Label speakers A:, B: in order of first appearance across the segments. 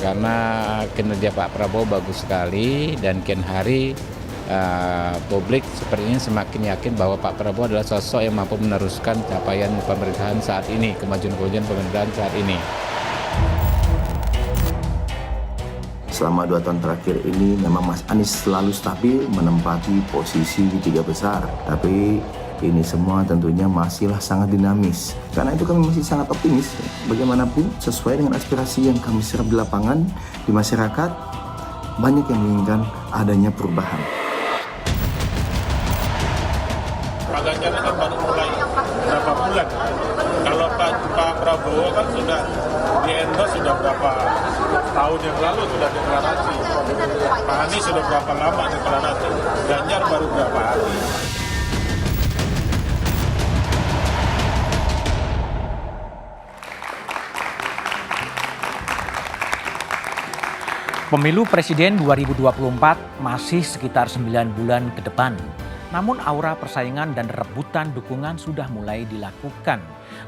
A: karena kinerja Pak Prabowo bagus sekali dan kian hari publik sepertinya semakin yakin bahwa Pak Prabowo adalah sosok yang mampu meneruskan capaian pemerintahan saat ini, kemajuan pemerintahan saat ini.
B: Selama 2 tahun terakhir ini memang Mas Anies selalu stabil menempati posisi di 3 besar. Tapi ini semua tentunya masihlah sangat dinamis. Karena itu kami masih sangat optimis. Bagaimanapun sesuai dengan aspirasi yang kami serap di lapangan, di masyarakat, banyak yang menginginkan adanya perubahan.
C: Pak Ganjar kan baru mulai berapa bulan. Kalau Pak Prabowo kan sudah di-endorse sudah berapa tahun yang lalu sudah deklarasi. Pak Anies sudah berapa lama deklarasi. Ganjar baru berapa hari.
D: Pemilu Presiden 2024 masih sekitar 9 bulan ke depan. Namun aura persaingan dan rebutan dukungan sudah mulai dilakukan.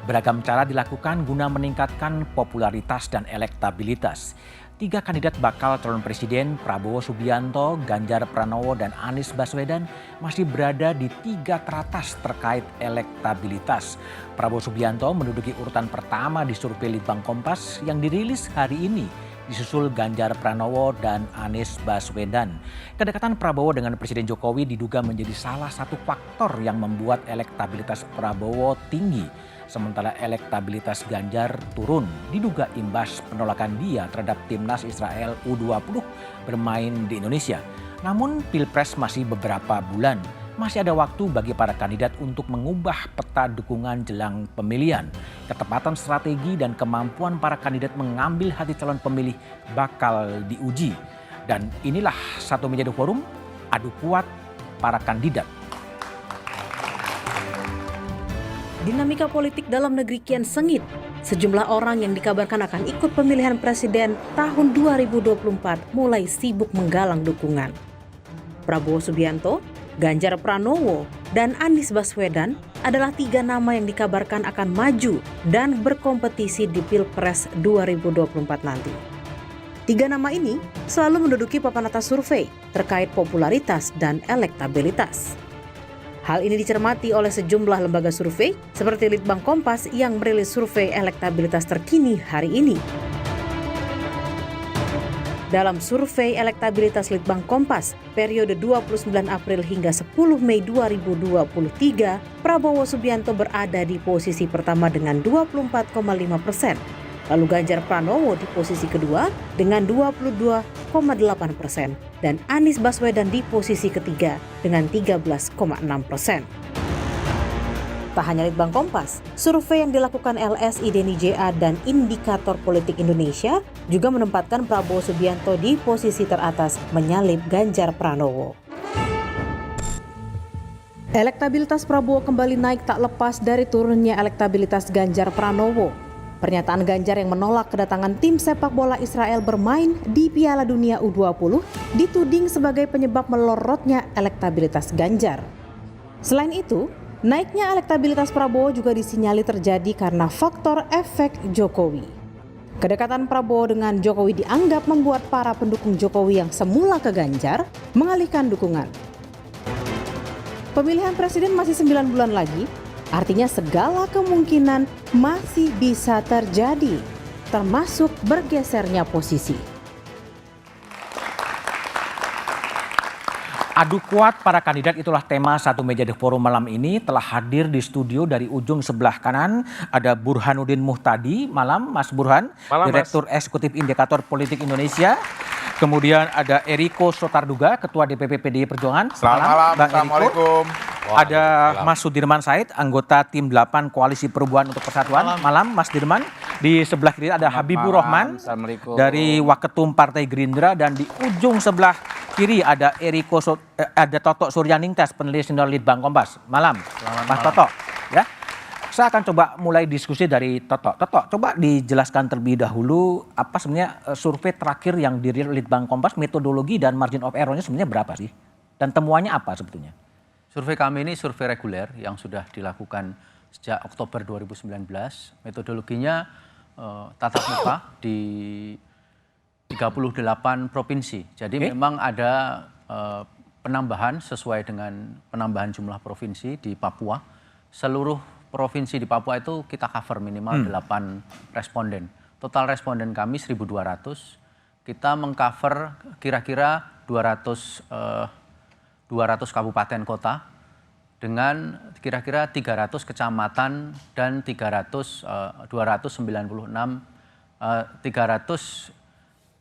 D: Beragam cara dilakukan guna meningkatkan popularitas dan elektabilitas. 3 kandidat bakal calon presiden Prabowo Subianto, Ganjar Pranowo, dan Anies Baswedan masih berada di 3 teratas terkait elektabilitas. Prabowo Subianto menduduki urutan pertama di survei Litbang Kompas yang dirilis hari ini, disusul Ganjar Pranowo dan Anies Baswedan. Kedekatan Prabowo dengan Presiden Jokowi diduga menjadi salah satu faktor yang membuat elektabilitas Prabowo tinggi. Sementara elektabilitas Ganjar turun, diduga imbas penolakan dia terhadap timnas Israel U20 bermain di Indonesia. Namun Pilpres masih beberapa bulan. Masih ada waktu bagi para kandidat untuk mengubah peta dukungan jelang pemilihan. Ketepatan strategi dan kemampuan para kandidat mengambil hati calon pemilih bakal diuji. Dan inilah satu meja forum adu kuat para kandidat.
E: Dinamika politik dalam negeri kian sengit. Sejumlah orang yang dikabarkan akan ikut pemilihan presiden tahun 2024 mulai sibuk menggalang dukungan. Prabowo Subianto, Ganjar Pranowo, dan Anies Baswedan adalah 3 nama yang dikabarkan akan maju dan berkompetisi di Pilpres 2024 nanti. 3 nama ini selalu menduduki papan atas survei terkait popularitas dan elektabilitas. Hal ini dicermati oleh sejumlah lembaga survei seperti Litbang Kompas yang merilis survei elektabilitas terkini hari ini. Dalam survei elektabilitas Litbang Kompas periode 29 April hingga 10 Mei 2023, Prabowo Subianto berada di posisi pertama dengan 24,5%. Lalu Ganjar Pranowo di posisi kedua dengan 22,8% dan Anies Baswedan di posisi ketiga dengan 13,6%. Tak hanya Litbang Kompas, survei yang dilakukan LSI Denny JA dan Indikator Politik Indonesia juga menempatkan Prabowo Subianto di posisi teratas menyalip Ganjar Pranowo. Elektabilitas Prabowo kembali naik tak lepas dari turunnya elektabilitas Ganjar Pranowo. Pernyataan Ganjar yang menolak kedatangan tim sepak bola Israel bermain di Piala Dunia U20 dituding sebagai penyebab melorotnya elektabilitas Ganjar. Selain itu, naiknya elektabilitas Prabowo juga disinyalir terjadi karena faktor efek Jokowi. Kedekatan Prabowo dengan Jokowi dianggap membuat para pendukung Jokowi yang semula ke Ganjar mengalihkan dukungan. Pemilihan presiden masih 9 bulan lagi, artinya segala kemungkinan masih bisa terjadi, termasuk bergesernya posisi.
D: Adu kuat para kandidat itulah tema satu meja The Forum malam ini. Telah hadir di studio dari ujung sebelah kanan ada Burhanuddin Muhtadi. Malam Mas Burhan,
C: Malam,
D: Direktur Eksekutif Indikator Politik Indonesia. Kemudian ada Eriko Sotarduga, Ketua DPP PDI Perjuangan.
C: Selamat malam,
D: Bang
C: Assalamualaikum.
D: Ada Mas Sudirman Said, anggota tim 8 Koalisi Perubahan untuk Persatuan. Malam Mas Dirman. Di sebelah kiri ada Habibur Rahman dari Waketum Partai Gerindra, dan di ujung sebelah kiri ada ada Toto Suryaningtyas, peneliti senior Litbang Kompas. Malam, Mas Toto. Ya, saya akan coba mulai diskusi dari Toto. Toto, coba dijelaskan terlebih dahulu apa sebenarnya survei terakhir yang dirilis Litbang Kompas, metodologi dan margin of error-nya sebenarnya berapa sih? Dan temuannya apa sebetulnya?
F: Survei kami ini survei reguler yang sudah dilakukan sejak Oktober 2019. Metodologinya tatap muka di 38 provinsi. Jadi memang ada penambahan sesuai dengan penambahan jumlah provinsi di Papua. Seluruh provinsi di Papua itu kita cover minimal 8 responden. Total responden kami 1.200. Kita mengcover kira-kira 200 kabupaten kota dengan kira-kira 300 kecamatan dan 300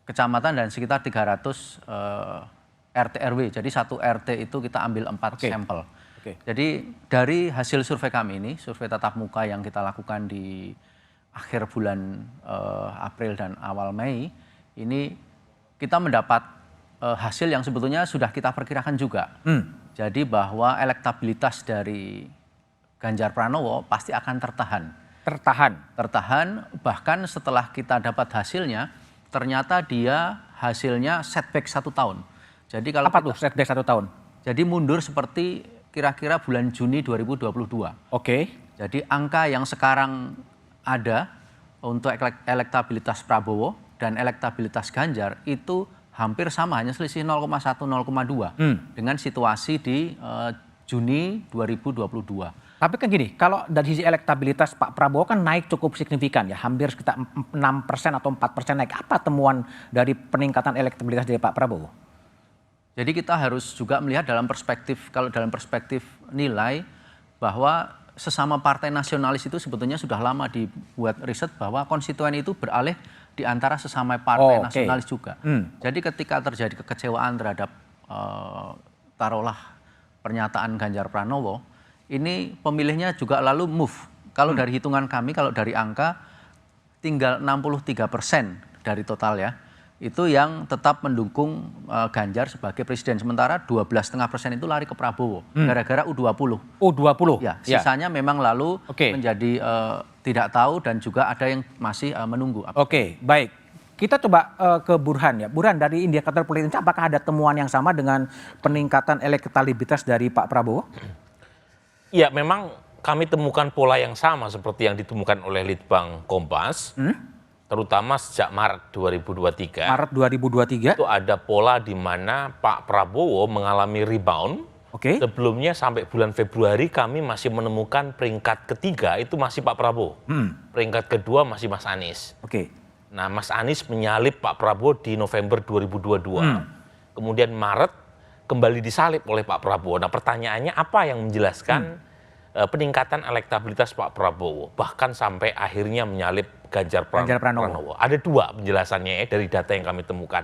F: kecamatan dan sekitar 300 RT RW. Jadi satu RT itu kita ambil 4 sampel. Jadi dari hasil survei kami ini, survei tatap muka yang kita lakukan di akhir bulan April dan awal Mei, ini kita mendapat hasil yang sebetulnya sudah kita perkirakan juga. Jadi bahwa elektabilitas dari Ganjar Pranowo pasti akan tertahan. Tertahan, bahkan setelah kita dapat hasilnya, ternyata dia hasilnya setback 1 tahun. Jadi kalau
D: Apa tuh setback 1 tahun?
F: Jadi mundur seperti kira-kira bulan Juni 2022. Jadi angka yang sekarang ada untuk elektabilitas Prabowo dan elektabilitas Ganjar itu hampir sama, hanya selisih 0,1, 0,2 dengan situasi di Juni 2022.
D: Tapi kan gini, kalau dari sisi elektabilitas Pak Prabowo kan naik cukup signifikan ya, hampir sekitar 6% atau 4% naik. Apa temuan dari peningkatan elektabilitas dari Pak Prabowo?
F: Jadi kita harus juga melihat dalam perspektif, kalau dalam perspektif nilai bahwa sesama partai nasionalis itu sebetulnya sudah lama dibuat riset bahwa konstituen itu beralih di antara sesama partai nasionalis juga. Jadi ketika terjadi kekecewaan terhadap taruhlah pernyataan Ganjar Pranowo, ini pemilihnya juga lalu move. Kalau dari hitungan kami, kalau dari angka tinggal 63% dari total ya, itu yang tetap mendukung Ganjar sebagai presiden. Sementara 12,5% itu lari ke Prabowo gara-gara U20.
D: U20?
F: Ya, sisanya memang lalu menjadi tidak tahu dan juga ada yang masih menunggu.
D: Baik. Kita coba ke Burhan ya. Burhan, dari indikator politik apakah ada temuan yang sama dengan peningkatan elektabilitas dari Pak Prabowo?
G: Ya, memang kami temukan pola yang sama seperti yang ditemukan oleh Litbang Kompas. Terutama sejak Maret 2023.
D: Maret 2023.
G: Itu ada pola di mana Pak Prabowo mengalami rebound. Sebelumnya sampai bulan Februari kami masih menemukan peringkat ketiga itu masih Pak Prabowo. Peringkat kedua masih Mas Anies. Nah, Mas Anies menyalip Pak Prabowo di November 2022. Kemudian Maret kembali disalip oleh Pak Prabowo. Nah, pertanyaannya apa yang menjelaskan peningkatan elektabilitas Pak Prabowo bahkan sampai akhirnya menyalip Ganjar Pranowo. Ada 2 penjelasannya ya dari data yang kami temukan.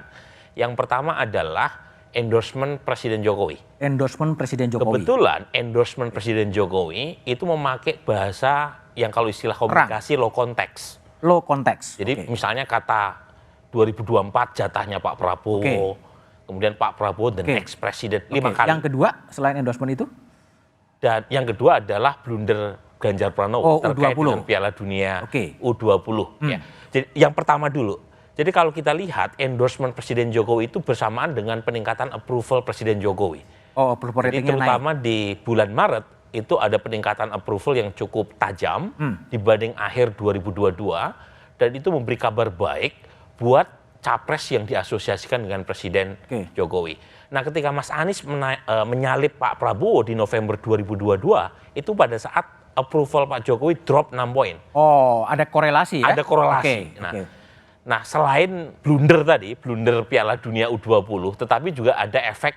G: Yang pertama adalah endorsement Presiden Jokowi.
D: Endorsement Presiden Jokowi.
G: Kebetulan endorsement Presiden Jokowi itu memakai bahasa yang kalau istilah komunikasi low context.
D: Low context.
G: Jadi misalnya kata 2024 jatahnya Pak Prabowo, kemudian Pak Prabowo the next president 5 kali.
D: Yang kedua selain endorsement itu?
G: Dan yang kedua adalah blunder Ganjar Pranowo terkait dengan Piala Dunia U20. Ya. Jadi yang pertama dulu. Jadi kalau kita lihat endorsement Presiden Jokowi itu bersamaan dengan peningkatan approval Presiden Jokowi.
D: Approval
G: Jadi
D: ratingnya
G: terutama
D: naik.
G: di bulan Maret itu ada peningkatan approval yang cukup tajam dibanding akhir 2022 dan itu memberi kabar baik buat capres yang diasosiasikan dengan Presiden Jokowi. Nah, ketika Mas Anies menyalip Pak Prabowo di November 2022, itu pada saat approval Pak Jokowi drop 6 poin.
D: Ada korelasi ya?
G: Ada korelasi. Nah, selain blunder tadi, blunder Piala Dunia U20, tetapi juga ada efek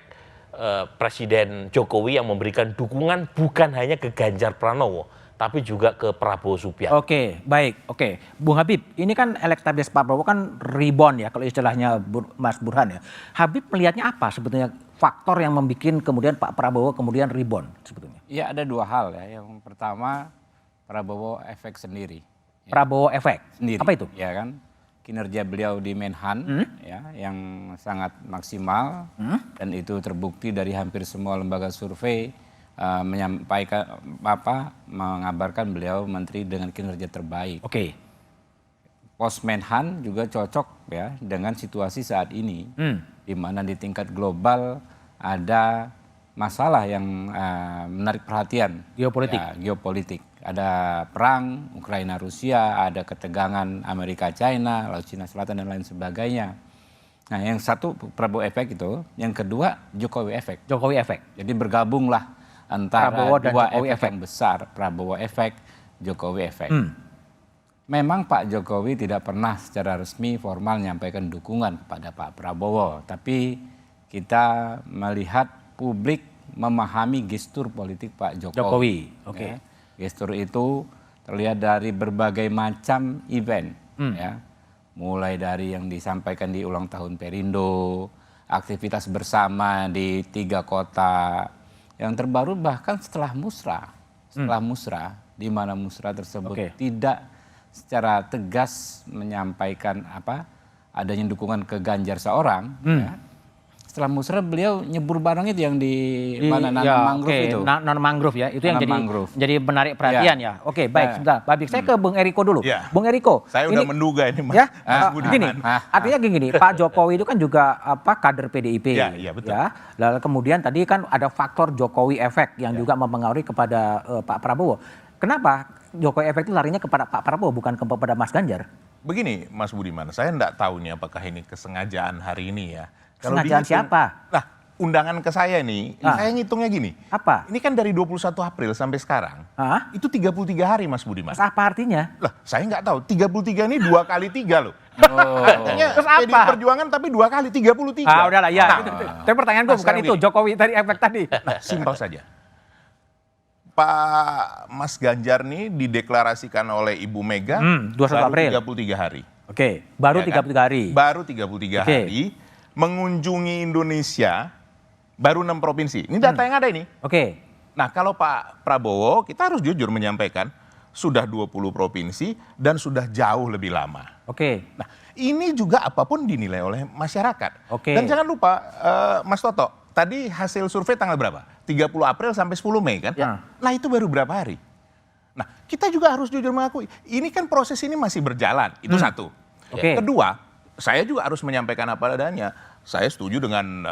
G: Presiden Jokowi yang memberikan dukungan bukan hanya ke Ganjar Pranowo, tapi juga ke Prabowo Subianto.
D: Baik. Bung Habib, ini kan elektabilitas Pak Prabowo kan rebound ya kalau istilahnya Mas Burhan ya. Habib melihatnya apa sebetulnya faktor yang membuat kemudian Pak Prabowo kemudian rebound sebetulnya?
A: Ya, ada 2 hal ya. Yang pertama, Prabowo efek sendiri.
D: Prabowo efek?
A: Sendiri.
D: Apa itu?
A: Ya kan, kinerja beliau di Menhan ya, yang sangat maksimal dan itu terbukti dari hampir semua lembaga survei menyampaikan mengabarkan beliau menteri dengan kinerja terbaik. Pos Menhan juga cocok ya dengan situasi saat ini, di mana di tingkat global ada masalah yang menarik perhatian. Geopolitik. Ada perang Ukraina Rusia, ada ketegangan Amerika China, Laut Cina Selatan dan lain sebagainya. Nah, yang satu Prabowo efek itu, yang kedua Jokowi efek.
D: Jokowi efek.
A: Jadi bergabunglah antara
D: Prabowo dan
A: dua
D: Jokowi
A: efek
D: efek.
A: yang besar, Prabowo efek, Jokowi efek. Memang Pak Jokowi tidak pernah secara resmi formal menyampaikan dukungan kepada Pak Prabowo, tapi kita melihat publik memahami gestur politik Pak Jokowi.
D: Oke.
A: Ya. Gestur itu terlihat dari berbagai macam event, ya. Mulai dari yang disampaikan di ulang tahun Perindo, aktivitas bersama di 3 kota, yang terbaru bahkan setelah musra, di mana musra tersebut tidak secara tegas menyampaikan adanya dukungan ke Ganjar seorang. Ya. Setelah musra beliau nyebur barang itu yang di mana nanam mangrove itu.
D: Nanam mangrove ya, itu yang jadi menarik perhatian ya. Oke, baik, sebentar. Babik, saya ke Bung Eriko dulu.
H: Ya.
D: Bung Eriko.
H: Saya udah menduga ini Mas,
D: ya,
H: Mas Budiman.
D: Gini, artinya gini, Pak Jokowi itu kan juga kader PDIP.
H: Iya, betul.
D: Ya. Lalu kemudian tadi kan ada faktor Jokowi efek yang juga mempengaruhi kepada Pak Prabowo. Kenapa Jokowi efek itu larinya kepada Pak Prabowo bukan kepada Mas Ganjar?
H: Begini Mas Budiman, saya enggak tahu nih apakah ini kesengajaan hari ini ya.
D: Kesengajaan siapa?
H: Nah, undangan ke saya nih, saya ngitungnya gini.
D: Apa?
H: Ini kan dari 21 April sampai sekarang, itu 33 hari Mas Budiman.
D: Mas, apa artinya?
H: Lah, saya nggak tahu. 33 ini 2 kali 3 loh. Artinya
D: Terus
H: PDI
D: apa?
H: Perjuangan tapi 2 kali 33.
D: Udahlah ya. Tapi pertanyaan gue bukan itu,
H: gini.
D: Jokowi tadi efek tadi.
H: Nah, simpel saja. Pak Mas Ganjar nih dideklarasikan oleh Ibu Mega
D: 21 April.
H: 33 hari.
D: Oke, baru
H: Ya
D: 33 hari.
H: Baru 33 hari mengunjungi Indonesia baru 6 provinsi. Ini data yang ada ini.
D: Oke.
H: Nah, kalau Pak Prabowo kita harus jujur menyampaikan sudah 20 provinsi dan sudah jauh lebih lama.
D: Oke.
H: Nah, ini juga apapun dinilai oleh masyarakat.
D: Oke.
H: Dan jangan lupa Mas Toto, tadi hasil survei tanggal berapa? 30 April sampai 10 Mei kan?
D: Ya.
H: Nah, itu baru berapa hari? Nah, kita juga harus jujur mengakui, ini kan proses ini masih berjalan. Itu satu.
D: Oke.
H: Kedua, saya juga harus menyampaikan apa adanya. Saya setuju dengan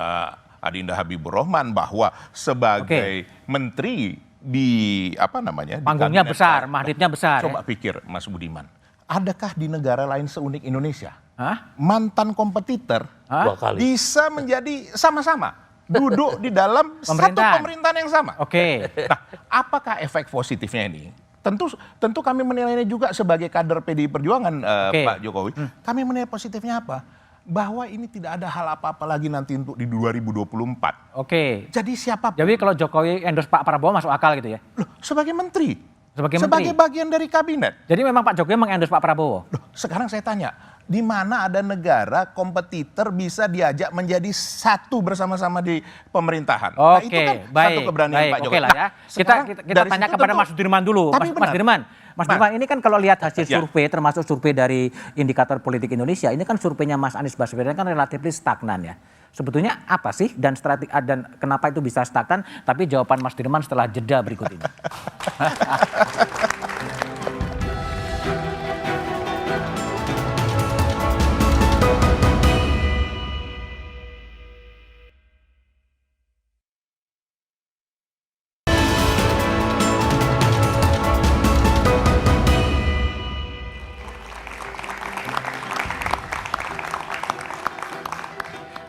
H: Adinda Habibur Rahman bahwa sebagai menteri di di
D: Panggungnya
H: kabinet
D: besar,
H: saya,
D: magnetnya besar.
H: Coba pikir Mas Budiman, adakah di negara lain seunik Indonesia
D: Hah?
H: mantan kompetitor
G: 2 kali.
H: bisa menjadi sama-sama duduk di dalam satu
D: Pemerintahan.
H: pemerintahan yang sama?
D: Oke.
H: Nah, apakah efek positifnya ini? Tentu kami menilainya juga sebagai kader PDI Perjuangan Pak Jokowi. Kami menilai positifnya apa? Bahwa ini tidak ada hal apa-apa lagi nanti untuk di 2024.
D: Oke.
H: Jadi siapa?
D: Jadi kalau Jokowi endorse Pak Prabowo masuk akal gitu ya?
H: Loh, sebagai menteri.
D: Sebagai menteri.
H: Sebagai bagian dari kabinet.
D: Jadi memang Pak Jokowi mengendorse Pak Prabowo?
H: Loh, sekarang saya tanya, di mana ada negara kompetitor bisa diajak menjadi satu bersama-sama di pemerintahan? Nah, itu kan satu keberanian Pak Jokowi.
D: Oke lah ya. Kita
H: dari
D: tanya
H: situ
D: kepada
H: tentu-
D: Mas Sudirman dulu.
H: Tapi
D: Mas Sudirman, ini kan kalau lihat hasil
H: Ya.
D: survei, termasuk survei dari Indikator Politik Indonesia, ini kan surveinya Mas Anies Baswedan kan relatif stagnan ya. Sebetulnya apa sih dan strategi dan kenapa itu bisa stagnan? Tapi jawaban Mas Sudirman setelah jeda berikut ini.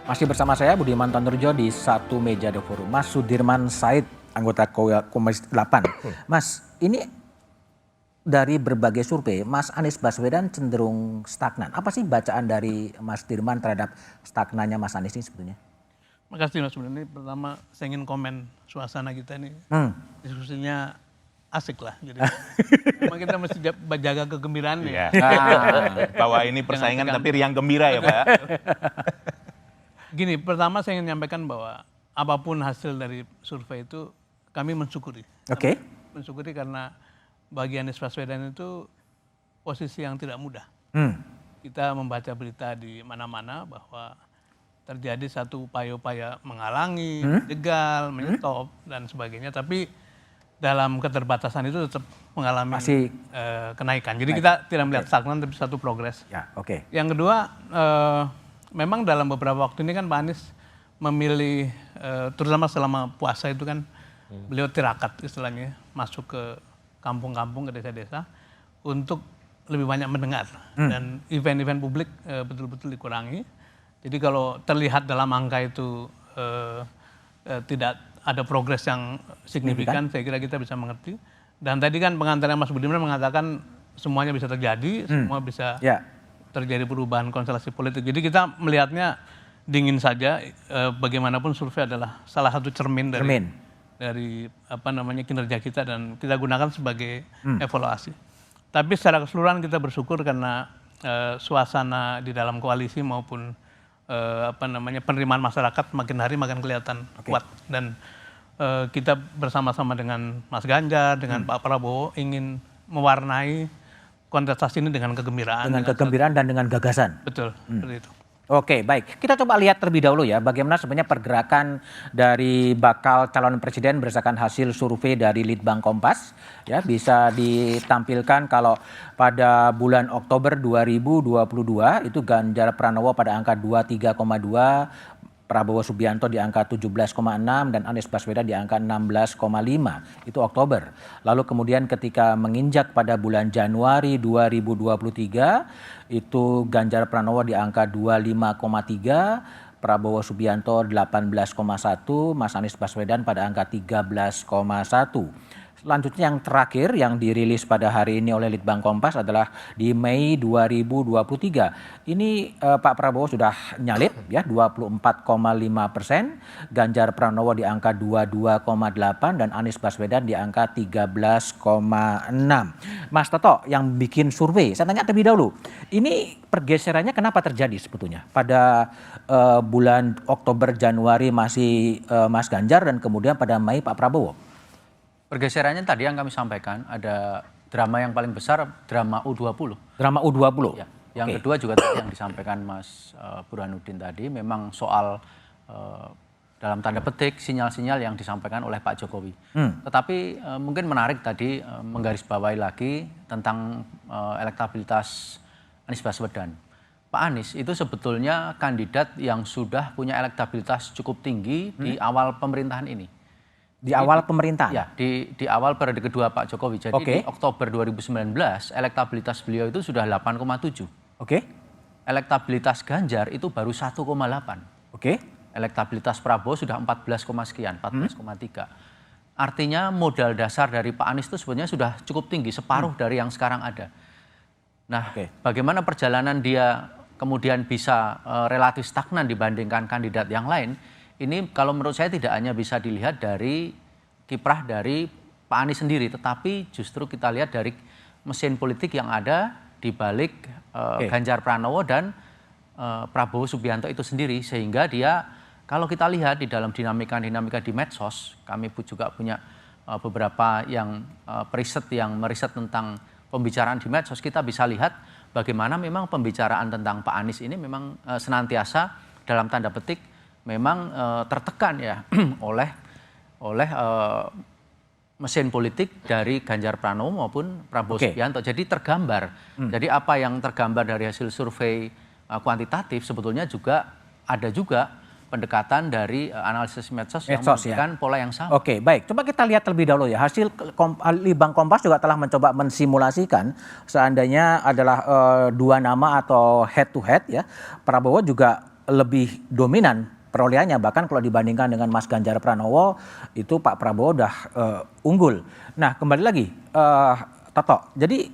D: Masih bersama saya Budiman Tanurjo di satu meja The Forum. Mas Sudirman Said, anggota Komisi 8. Mas, ini dari berbagai survei, Mas Anies Baswedan cenderung stagnan. Apa sih bacaan dari Mas Sudirman terhadap stagnannya Mas Anies ini sebetulnya?
I: Makasih Mas Budiman. Ini pertama saya ingin komen suasana kita ini. Diskusinya asik lah. Jadi memang kita mesti jaga kegembiraan ya.
H: Bahwa ini persaingan tapi riang gembira ya Pak.
I: Gini, pertama saya ingin menyampaikan bahwa apapun hasil dari survei itu kami mensyukuri.
D: Oke.
I: Mensyukuri karena bagi Anies Baswedan itu posisi yang tidak mudah. Kita membaca berita di mana-mana bahwa terjadi satu upaya-upaya menghalangi, jegal, menyetop dan sebagainya. Tapi dalam keterbatasan itu tetap mengalami kenaikan. Jadi kita tidak melihat stagnan tapi satu progres.
D: Ya, oke.
I: Yang kedua, memang dalam beberapa waktu ini kan Pak Anies memilih, terutama selama puasa itu kan beliau tirakat istilahnya, masuk ke kampung-kampung, ke desa-desa untuk lebih banyak mendengar dan event-event publik betul-betul dikurangi Jadi kalau terlihat dalam angka itu tidak ada progres yang signifikan, saya kira kita bisa mengerti. Dan tadi kan pengantarnya Mas Budiman mengatakan semuanya bisa terjadi, semua bisa terjadi perubahan konstelasi politik. Jadi kita melihatnya dingin saja. Bagaimanapun survei adalah salah satu cermin dari kinerja kita dan kita gunakan sebagai evaluasi. Tapi secara keseluruhan kita bersyukur karena suasana di dalam koalisi maupun penerimaan masyarakat makin hari makin kelihatan kuat dan kita bersama-sama dengan Mas Ganjar, dengan Pak Prabowo ingin mewarnai kontestasi ini dengan kegembiraan.
D: Dengan kegembiraan dan dengan gagasan.
I: Betul, seperti itu.
D: Oke, baik. Kita coba lihat terlebih dahulu ya bagaimana sebenarnya pergerakan dari bakal calon presiden berdasarkan hasil survei dari Litbang Kompas. Ya, bisa ditampilkan kalau pada bulan Oktober 2022 itu Ganjar Pranowo pada angka 23,2, Prabowo Subianto di angka 17,6 dan Anies Baswedan di angka 16,5. Itu Oktober. Lalu kemudian ketika menginjak pada bulan Januari 2023 itu Ganjar Pranowo di angka 25,3, Prabowo Subianto 18,1, Mas Anies Baswedan pada angka 13,1. Selanjutnya yang terakhir yang dirilis pada hari ini oleh Litbang Kompas adalah di Mei 2023. Ini Pak Prabowo sudah nyalip ya 24,5%, Ganjar Pranowo di angka 22,8 dan Anies Baswedan di angka 13,6. Mas Toto yang bikin survei, saya tanya terlebih dahulu. Ini pergeserannya kenapa terjadi sebetulnya? Pada bulan Oktober Januari masih Mas Ganjar dan kemudian pada Mei Pak Prabowo.
F: Pergeserannya tadi yang kami sampaikan, ada drama yang paling besar, drama U20.
D: Drama U20?
F: Ya. Yang kedua juga tadi yang disampaikan Mas Burhanuddin tadi, memang soal dalam tanda petik sinyal-sinyal yang disampaikan oleh Pak Jokowi. Tetapi mungkin menarik tadi menggarisbawahi lagi tentang elektabilitas Anies Baswedan. Pak Anies itu sebetulnya kandidat yang sudah punya elektabilitas cukup tinggi di awal pemerintahan ini.
D: Di awal pemerintahan?
F: Ya, di awal periode kedua Pak Jokowi. Jadi di Oktober 2019, elektabilitas beliau itu sudah 8,7. Elektabilitas Ganjar itu baru 1,8. Elektabilitas Prabowo sudah 14, sekian, 14,3. Artinya modal dasar dari Pak Anies itu sebenarnya sudah cukup tinggi, separuh dari yang sekarang ada. Nah, bagaimana perjalanan dia kemudian bisa relatif stagnan dibandingkan kandidat yang lain? Ini kalau menurut saya tidak hanya bisa dilihat dari kiprah dari Pak Anies sendiri, tetapi justru kita lihat dari mesin politik yang ada di balik Ganjar Pranowo dan Prabowo Subianto itu sendiri. Sehingga dia, kalau kita lihat di dalam dinamika di medsos, kami juga punya beberapa yang periset yang meriset tentang pembicaraan di medsos, kita bisa lihat bagaimana memang pembicaraan tentang Pak Anies ini memang senantiasa dalam tanda petik memang tertekan ya oleh mesin politik dari Ganjar Pranowo maupun Prabowo Subianto. Jadi tergambar. Jadi apa yang tergambar dari hasil survei kuantitatif sebetulnya juga ada juga pendekatan dari analisis medsos yang menunjukkan pola yang sama.
D: Oke, baik. Coba kita lihat terlebih dahulu ya. Hasil Litbang Kompas juga telah mencoba mensimulasikan seandainya adalah dua nama atau head to head ya. Prabowo juga lebih dominan perolehannya, bahkan kalau dibandingkan dengan Mas Ganjar Pranowo itu Pak Prabowo udah unggul. Nah kembali lagi Toto, jadi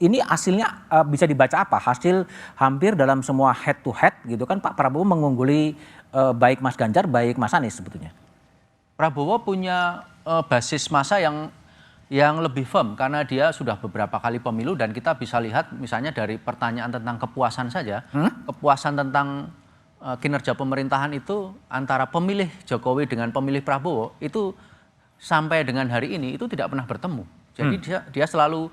D: ini hasilnya bisa dibaca apa? Hasil hampir dalam semua head to head gitu kan Pak Prabowo mengungguli baik Mas Ganjar baik Mas Anies sebetulnya.
F: Prabowo punya basis massa yang lebih firm karena dia sudah beberapa kali pemilu dan kita bisa lihat misalnya dari pertanyaan tentang kepuasan saja, kepuasan tentang kinerja pemerintahan itu antara pemilih Jokowi dengan pemilih Prabowo itu sampai dengan hari ini itu tidak pernah bertemu. Jadi dia selalu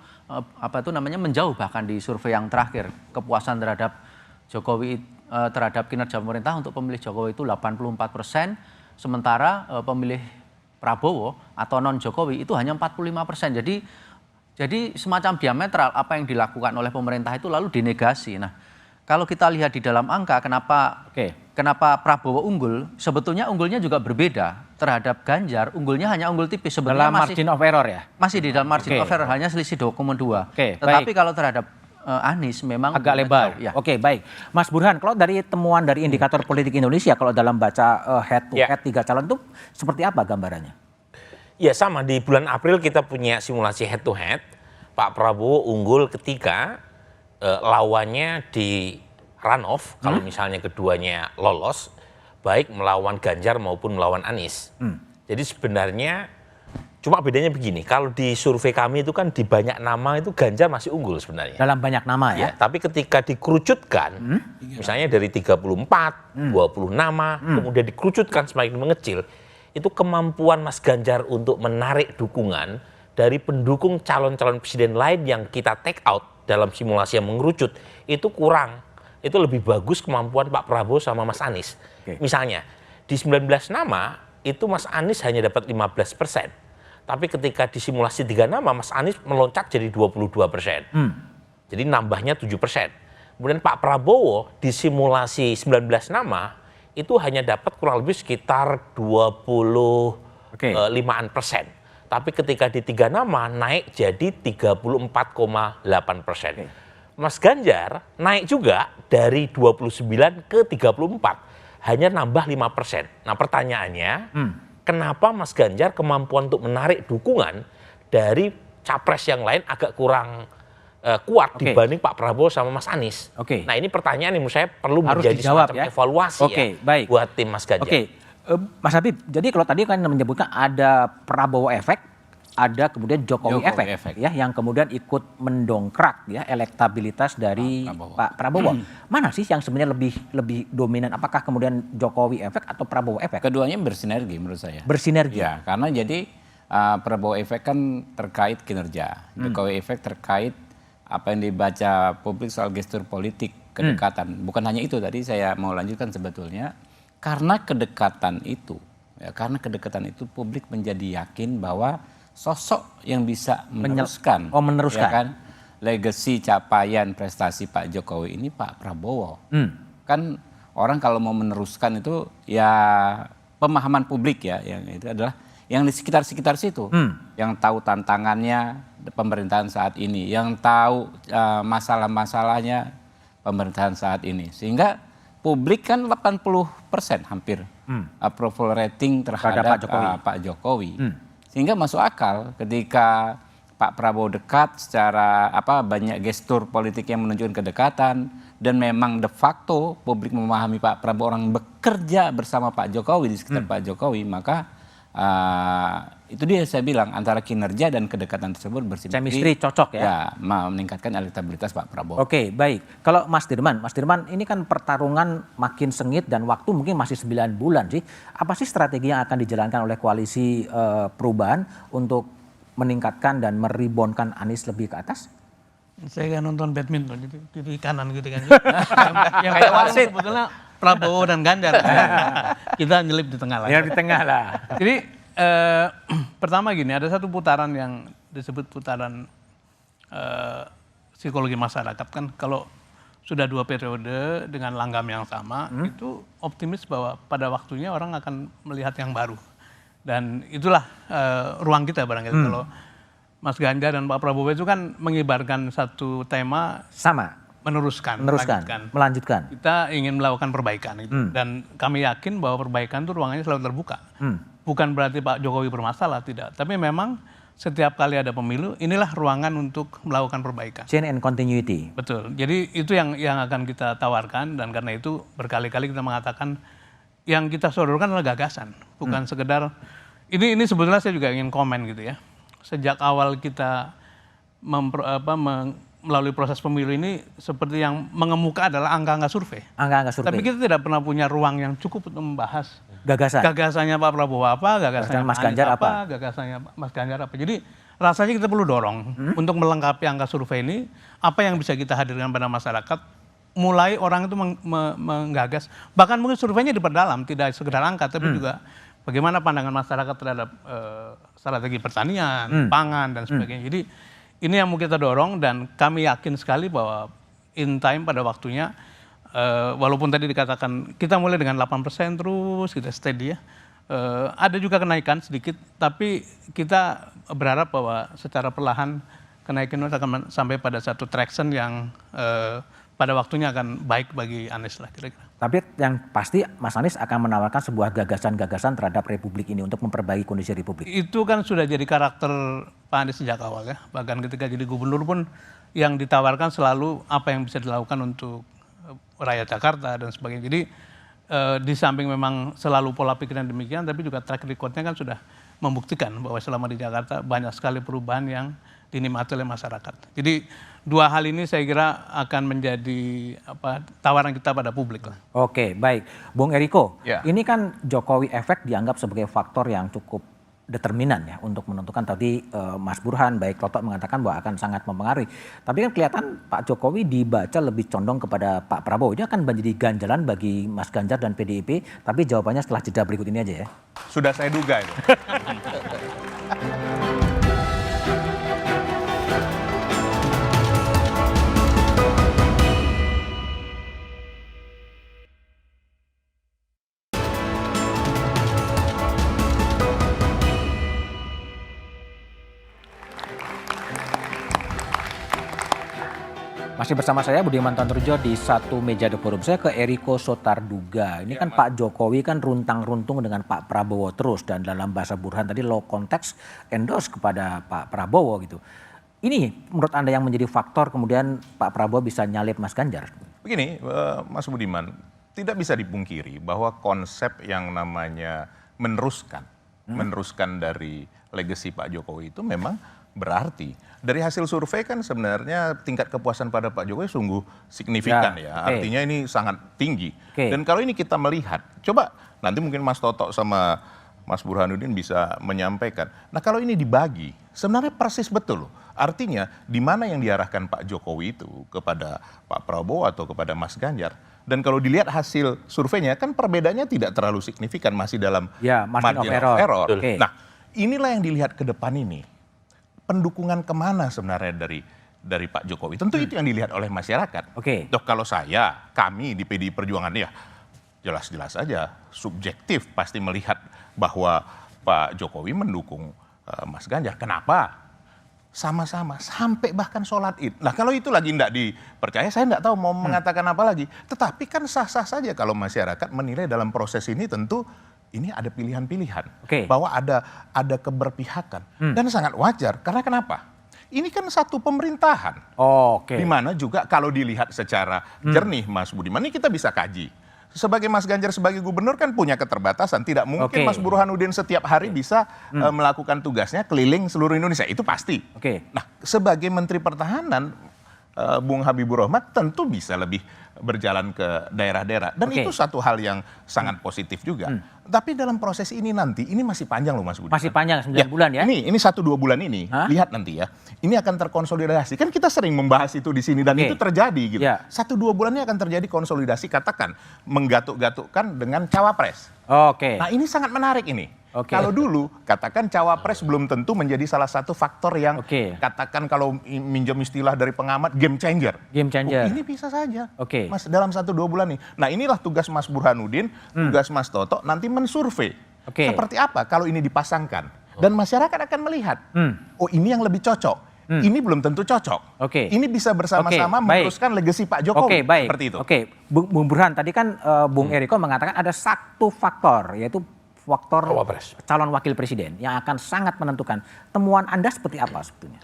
F: menjauh bahkan di survei yang terakhir kepuasan terhadap Jokowi terhadap kinerja pemerintah untuk pemilih Jokowi itu 84%, sementara pemilih Prabowo atau non Jokowi itu hanya 45%. Jadi semacam diametral apa yang dilakukan oleh pemerintah itu lalu dinegasi. Nah, kalau kita lihat di dalam angka, kenapa Prabowo unggul? Sebetulnya unggulnya juga berbeda terhadap Ganjar. Unggulnya hanya unggul tipis. Sebetulnya
D: dalam margin of error ya?
F: Masih di dalam margin of error, hanya selisih 2,2. Tetapi kalau terhadap Anies memang
D: agak lebar.
F: Ya.
D: Oke, baik. Mas Burhan, kalau dari temuan dari indikator politik Indonesia, kalau dalam baca head to head tiga calon itu seperti apa gambarannya?
G: Ya sama, di bulan April kita punya simulasi head to head. Pak Prabowo unggul ketika lawannya di runoff, kalau misalnya keduanya lolos, baik melawan Ganjar maupun melawan Anies. Jadi sebenarnya cuma bedanya begini, kalau di survei kami itu kan di banyak nama itu Ganjar masih unggul sebenarnya.
D: Dalam banyak nama ya?
G: Tapi ketika dikerucutkan, misalnya dari 34, 20 nama, kemudian dikerucutkan semakin mengecil, itu kemampuan Mas Ganjar untuk menarik dukungan dari pendukung calon-calon presiden lain yang kita take out dalam simulasi yang mengerucut, itu kurang. Itu lebih bagus kemampuan Pak Prabowo sama Mas Anies. Misalnya, di 19 nama, itu Mas Anies hanya dapat 15%. Tapi ketika di simulasi 3 nama, Mas Anies meloncat jadi 22%. Jadi nambahnya 7%. Kemudian Pak Prabowo di simulasi 19 nama, itu hanya dapat kurang lebih sekitar 25%. Tapi ketika di 3 nama naik jadi 34,8%. Mas Ganjar naik juga dari 29 ke 34, hanya nambah 5%. Nah pertanyaannya, kenapa Mas Ganjar kemampuan untuk menarik dukungan dari capres yang lain agak kurang kuat dibanding Pak Prabowo sama Mas Anies? Nah ini pertanyaan yang menurut saya perlu
D: harus
G: menjadi
D: dijawab,
G: semacam evaluasi
D: baik.
G: Buat tim Mas Ganjar.
D: Mas Habib, jadi kalau tadi kan menyebutkan ada Prabowo efek, ada kemudian Jokowi efek, ya, yang kemudian ikut mendongkrak ya elektabilitas dari Pak Prabowo. Mana sih yang sebenarnya lebih dominan? Apakah kemudian Jokowi efek atau Prabowo efek?
A: Keduanya bersinergi menurut saya.
D: Bersinergi.
A: Ya, karena jadi Prabowo efek kan terkait kinerja, Jokowi efek terkait apa yang dibaca publik soal gestur politik, kedekatan. Bukan hanya itu, tadi saya mau lanjutkan sebetulnya. Karena kedekatan itu publik menjadi yakin bahwa sosok yang bisa meneruskan, ya kan, legasi capaian prestasi Pak Jokowi ini Pak Prabowo. Kan orang kalau mau meneruskan itu ya pemahaman publik ya, yang itu adalah yang di sekitar situ, yang tahu tantangannya pemerintahan saat ini, yang tahu masalah-masalahnya pemerintahan saat ini, sehingga publik kan 80% hampir approval rating terhadap Pak Jokowi. Sehingga masuk akal ketika Pak Prabowo dekat secara banyak gestur politik yang menunjukkan kedekatan, dan memang de facto publik memahami Pak Prabowo orang bekerja bersama Pak Jokowi di sekitar Pak Jokowi, maka itu dia saya bilang antara kinerja dan kedekatan tersebut bersinergi.
D: Chemistry cocok ya?
A: Ya, meningkatkan elektabilitas Pak Prabowo.
D: Oke, baik. Kalau Mas Dirman ini kan pertarungan makin sengit dan waktu mungkin masih 9 bulan sih. Apa sih strategi yang akan dijalankan oleh koalisi perubahan untuk meningkatkan dan meribonkan Anies lebih ke atas?
I: Saya kan nonton badminton di kanan gitu kan. yang kayak wasit sebetulnya Prabowo dan Ganjar. Kita nyelip di tengah lah.
D: Ya di tengah lah.
I: Jadi pertama gini, ada satu putaran yang disebut putaran psikologi masyarakat kan, kalau sudah 2 periode dengan langgam yang sama, itu optimis bahwa pada waktunya orang akan melihat yang baru. Dan itulah ruang kita barangkali kalau Mas Ganjar dan Pak Prabowo itu kan mengibarkan satu tema
D: sama, melanjutkan. Kita
I: ingin melakukan perbaikan itu, dan kami yakin bahwa perbaikan itu ruangannya selalu terbuka. Bukan berarti Pak Jokowi bermasalah, tidak. Tapi memang setiap kali ada pemilu, inilah ruangan untuk melakukan perbaikan.
D: Change and continuity.
I: Betul. Jadi itu yang akan kita tawarkan, dan karena itu berkali-kali kita mengatakan yang kita sodorkan adalah gagasan, bukan sekedar. Ini sebetulnya saya juga ingin komen gitu ya. Sejak awal kita melalui proses pemilu ini, seperti yang mengemuka adalah angka-angka survei. Tapi kita tidak pernah punya ruang yang cukup untuk membahas gagasannya Pak Prabowo apa, gagasannya
D: Mas Ganjar apa,
I: gagasannya Mas Ganjar apa. Jadi rasanya kita perlu dorong untuk melengkapi angka survei ini, apa yang bisa kita hadirkan pada masyarakat, mulai orang itu menggagas, bahkan mungkin surveinya diperdalam, tidak sekedar angka, tapi juga bagaimana pandangan masyarakat terhadap strategi pertanian, pangan, dan sebagainya. Jadi ini yang mau kita dorong, dan kami yakin sekali bahwa in time pada waktunya, walaupun tadi dikatakan kita mulai dengan 8% terus, kita steady ya, ada juga kenaikan sedikit, tapi kita berharap bahwa secara perlahan kenaikan itu akan sampai pada satu traction yang pada waktunya akan baik bagi Anies lah kira-kira.
D: Tapi yang pasti Mas Anies akan menawarkan sebuah gagasan-gagasan terhadap Republik ini untuk memperbaiki kondisi Republik.
I: Itu kan sudah jadi karakter Pak Anies sejak awal ya. Bahkan ketika jadi gubernur pun yang ditawarkan selalu apa yang bisa dilakukan untuk rakyat Jakarta dan sebagainya. Jadi di samping memang selalu pola pikiran demikian, tapi juga track record-nya kan sudah membuktikan bahwa selama di Jakarta banyak sekali perubahan yang dinikmati oleh masyarakat. Jadi dua hal ini saya kira akan menjadi tawaran kita pada publik lah.
D: Oke, baik. Bung Eriko,
H: Ya.
D: ini kan Jokowi efek dianggap sebagai faktor yang cukup determinan ya untuk menentukan. Tadi Mas Burhan, baik Totok mengatakan bahwa akan sangat mempengaruhi. Tapi kan kelihatan Pak Jokowi dibaca lebih condong kepada Pak Prabowo. Ini akan menjadi ganjalan bagi Mas Ganjar dan PDIP. Tapi jawabannya setelah jeda berikut ini aja ya.
H: Sudah saya duga itu.
D: Masih bersama saya Budiman Tanurjo di satu meja The Forum. Saya ke Eriko Sotarduga. Ini kan Pak Jokowi kan runtang-runtung dengan Pak Prabowo terus. Dan dalam bahasa Burhan tadi low context endorse kepada Pak Prabowo gitu. Ini menurut Anda yang menjadi faktor kemudian Pak Prabowo bisa nyalip Mas Ganjar?
H: Begini, Mas Budiman, tidak bisa dipungkiri bahwa konsep yang namanya meneruskan dari legacy Pak Jokowi itu memang berarti. Dari hasil survei kan sebenarnya tingkat kepuasan pada Pak Jokowi sungguh signifikan ya. Artinya ini sangat tinggi. Dan kalau ini kita melihat, coba nanti mungkin Mas Toto sama Mas Burhanuddin bisa menyampaikan. Nah kalau ini dibagi, sebenarnya persis betul loh. Artinya di mana yang diarahkan Pak Jokowi itu kepada Pak Prabowo atau kepada Mas Ganjar. Dan kalau dilihat hasil surveinya kan perbedaannya tidak terlalu signifikan, masih dalam margin of error. Nah inilah yang dilihat ke depan ini. Pendukungan kemana sebenarnya dari Pak Jokowi. Tentu itu yang dilihat oleh masyarakat. Toh kalau kami di PDI Perjuangan ya jelas-jelas aja subjektif pasti melihat bahwa Pak Jokowi mendukung Mas Ganjar. Kenapa? Sama-sama sampai bahkan sholat Id. Nah kalau itu lagi tidak dipercaya, saya tidak tahu mau mengatakan apa lagi. Tetapi kan sah-sah saja kalau masyarakat menilai dalam proses ini tentu ini ada pilihan-pilihan, bahwa ada keberpihakan dan sangat wajar. Karena kenapa? Ini kan satu pemerintahan, di mana juga kalau dilihat secara jernih, Mas Budiman, ini kita bisa kaji. Sebagai Mas Ganjar sebagai gubernur kan punya keterbatasan, tidak mungkin Mas Burhanuddin setiap hari bisa melakukan tugasnya keliling seluruh Indonesia, itu pasti. Nah, sebagai Menteri Pertahanan, Bung Habibur Rahman tentu bisa lebih berjalan ke daerah-daerah. Dan itu satu hal yang sangat positif juga. Tapi dalam proses ini nanti, ini masih panjang loh Mas Budi.
D: Masih panjang, 9 bulan ya?
H: Ini 1-2 bulan ini, lihat nanti ya. Ini akan terkonsolidasi. Kan kita sering membahas itu di sini dan itu terjadi gitu. 1-2 bulan ini akan terjadi konsolidasi, katakan menggatuk-gatukkan dengan cawapres. Nah ini sangat menarik ini. Kalau dulu katakan cawapres belum tentu menjadi salah satu faktor yang katakan kalau minjem istilah dari pengamat game changer. Ini bisa saja Mas dalam 1-2 bulan nih. Nah inilah tugas Mas Burhanuddin, tugas Mas Toto nanti mensurvei seperti apa kalau ini dipasangkan. Dan masyarakat akan melihat, oh ini yang lebih cocok. Ini belum tentu cocok. Ini bisa bersama-sama meneruskan legasi Pak Jokowi. Seperti itu.
D: Bung Burhan, tadi kan Bung Eriko mengatakan ada satu faktor, yaitu faktor calon wakil presiden yang akan sangat menentukan. Temuan Anda seperti apa sebetulnya?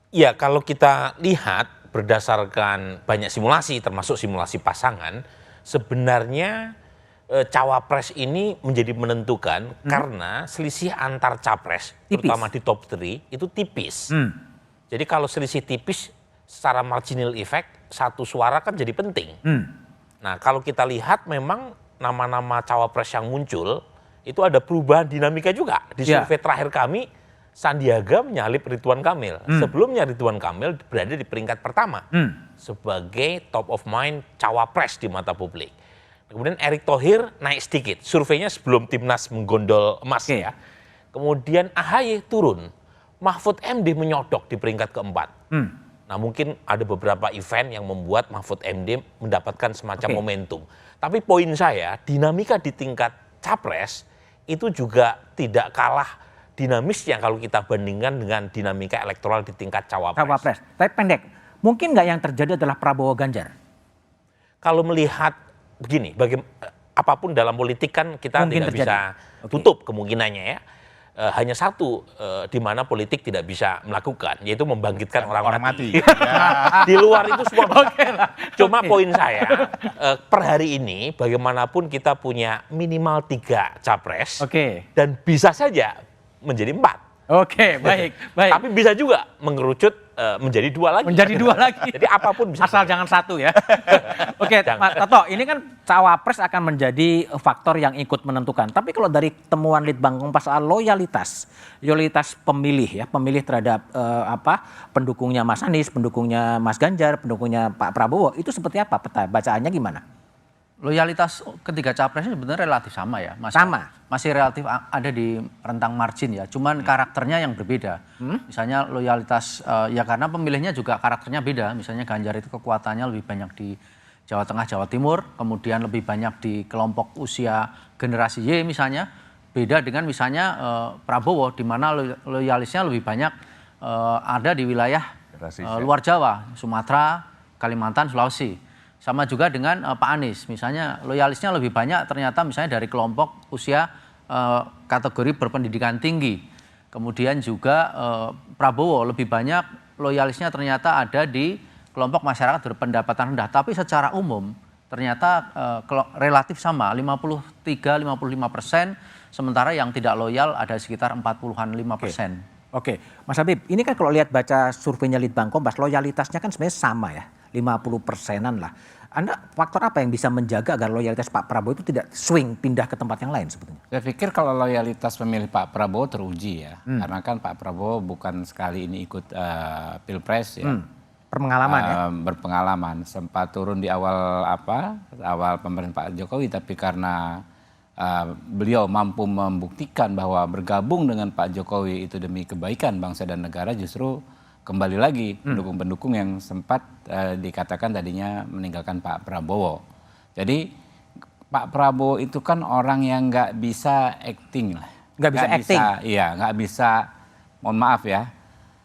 G: Ya kalau kita lihat berdasarkan banyak simulasi, termasuk simulasi pasangan, sebenarnya cawapres ini menjadi menentukan karena selisih antar capres, terutama di top 3 itu tipis. Jadi kalau selisih tipis secara marginal effect, satu suara kan jadi penting. Nah kalau kita lihat memang nama-nama cawapres yang muncul, itu ada perubahan dinamika juga. Di survei terakhir kami, Sandiaga menyalip Ridwan Kamil. Sebelumnya Ridwan Kamil berada di peringkat pertama sebagai top of mind cawapres di mata publik. Kemudian Erick Thohir naik sedikit, surveinya sebelum Timnas menggondol emas ya. Kemudian AHY turun, Mahfud MD menyodok di peringkat keempat. Nah mungkin ada beberapa event yang membuat Mahfud MD mendapatkan semacam momentum. Tapi poin saya, dinamika di tingkat capres itu juga tidak kalah dinamisnya kalau kita bandingkan dengan dinamika elektoral di tingkat cawapres.
D: Cawapres. Tapi pendek, mungkin nggak yang terjadi adalah Prabowo Ganjar?
G: Kalau melihat begini, apapun dalam politik kan kita
D: Mungkin
G: tidak
D: terjadi.
G: bisa tutup kemungkinannya ya. Hanya satu di mana politik tidak bisa melakukan, yaitu membangkitkan orang mati. Di luar itu semua bisa. Cuma poin saya, per hari ini bagaimanapun kita punya minimal 3 capres, dan bisa saja menjadi 4.
D: Oke, baik.
G: Tapi bisa juga mengerucut menjadi 2 lagi.
D: Menjadi 2 lagi.
G: Jadi apapun bisa.
D: Asal jangan 1 ya. Oke, Mas Toto, ini kan cawapres akan menjadi faktor yang ikut menentukan. Tapi kalau dari temuan Litbang Kompas soal loyalitas pemilih ya, pemilih terhadap pendukungnya Mas Anies, pendukungnya Mas Ganjar, pendukungnya Pak Prabowo, itu seperti apa peta bacaannya gimana?
F: Loyalitas ketiga capresnya sebenarnya relatif sama ya. Masih relatif ada di rentang margin ya. Cuman karakternya yang berbeda. Misalnya loyalitas ya karena pemilihnya juga karakternya beda. Misalnya Ganjar itu kekuatannya lebih banyak di Jawa Tengah, Jawa Timur. Kemudian lebih banyak di kelompok usia generasi Y misalnya. Beda dengan misalnya Prabowo di mana loyalisnya lebih banyak ada di wilayah luar Jawa, Sumatera, Kalimantan, Sulawesi. Sama juga dengan Pak Anies, misalnya loyalisnya lebih banyak ternyata misalnya dari kelompok usia kategori berpendidikan tinggi. Kemudian juga Prabowo lebih banyak loyalisnya ternyata ada di kelompok masyarakat berpendapatan rendah. Tapi secara umum ternyata relatif sama, 53-55%, sementara yang tidak loyal ada sekitar 40-an 5%.
D: Oke, Mas Habib, ini kan kalau lihat baca surveinya Litbang Kompas, loyalitasnya kan sebenarnya sama ya, 50%-an lah. Anda faktor apa yang bisa menjaga agar loyalitas Pak Prabowo itu tidak swing pindah ke tempat yang lain sebetulnya?
A: Saya pikir kalau loyalitas pemilih Pak Prabowo teruji ya, karena kan Pak Prabowo bukan sekali ini ikut pilpres ya.
D: Berpengalaman ya?
A: Berpengalaman, sempat turun di awal pemerintahan Pak Jokowi, tapi karena beliau mampu membuktikan bahwa bergabung dengan Pak Jokowi itu demi kebaikan bangsa dan negara, justru kembali lagi pendukung-pendukung yang sempat dikatakan tadinya meninggalkan Pak Prabowo. Jadi Pak Prabowo itu kan orang yang nggak bisa acting lah.
D: Nggak bisa acting?
A: Iya, nggak bisa, mohon maaf ya.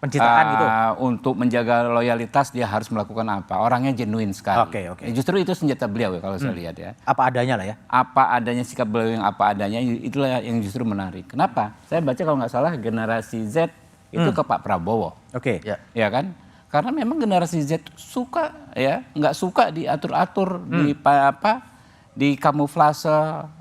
D: Pencitraan gitu?
A: Untuk menjaga loyalitas dia harus melakukan apa? Orangnya genuine sekali.
D: Oke.
A: Justru itu senjata beliau ya kalau saya lihat ya.
D: Apa adanya lah ya?
A: Apa adanya, sikap beliau yang apa adanya, itulah yang justru menarik. Kenapa? Saya baca kalau nggak salah generasi Z itu ke Pak Prabowo.
D: Oke.
A: Ya kan? Karena memang generasi Z suka ya, nggak suka diatur-atur, di kamuflase,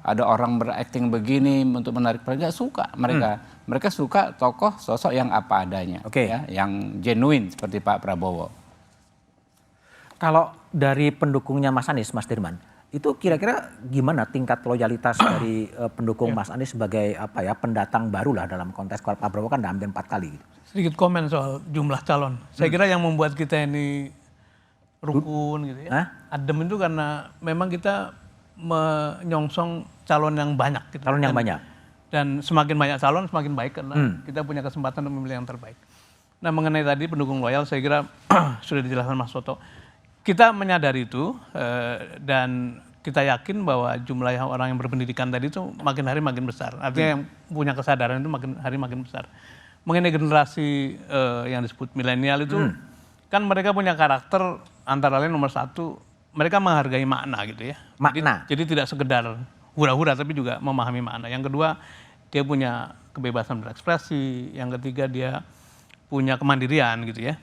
A: ada orang berakting begini untuk menarik perhatian, nggak suka mereka. Mereka suka tokoh sosok yang apa adanya, ya, yang genuine seperti Pak Prabowo.
D: Kalau dari pendukungnya Mas Anies, Mas Dirman, itu kira-kira gimana tingkat loyalitas dari pendukung Mas Anies sebagai pendatang baru lah dalam konteks Pak Prabowo kan hampir 4 kali gitu.
I: Sedikit komen soal jumlah calon. Saya kira yang membuat kita ini rukun gitu ya. Adem itu karena memang kita menyongsong calon yang banyak. Gitu.
D: Calon yang banyak.
I: Dan semakin banyak calon semakin baik karena kita punya kesempatan untuk memilih yang terbaik. Nah mengenai tadi pendukung loyal saya kira sudah dijelaskan Mas Toto. Kita menyadari itu dan kita yakin bahwa jumlah orang yang berpendidikan tadi itu makin hari makin besar. Artinya yang punya kesadaran itu makin hari makin besar. Mengenai generasi yang disebut milenial itu kan mereka punya karakter antara lain nomor 1 mereka menghargai makna gitu ya.
D: Makna.
I: Jadi tidak sekedar hura-hura tapi juga memahami makna. Yang kedua dia punya kebebasan berekspresi. Yang ketiga dia punya kemandirian gitu ya.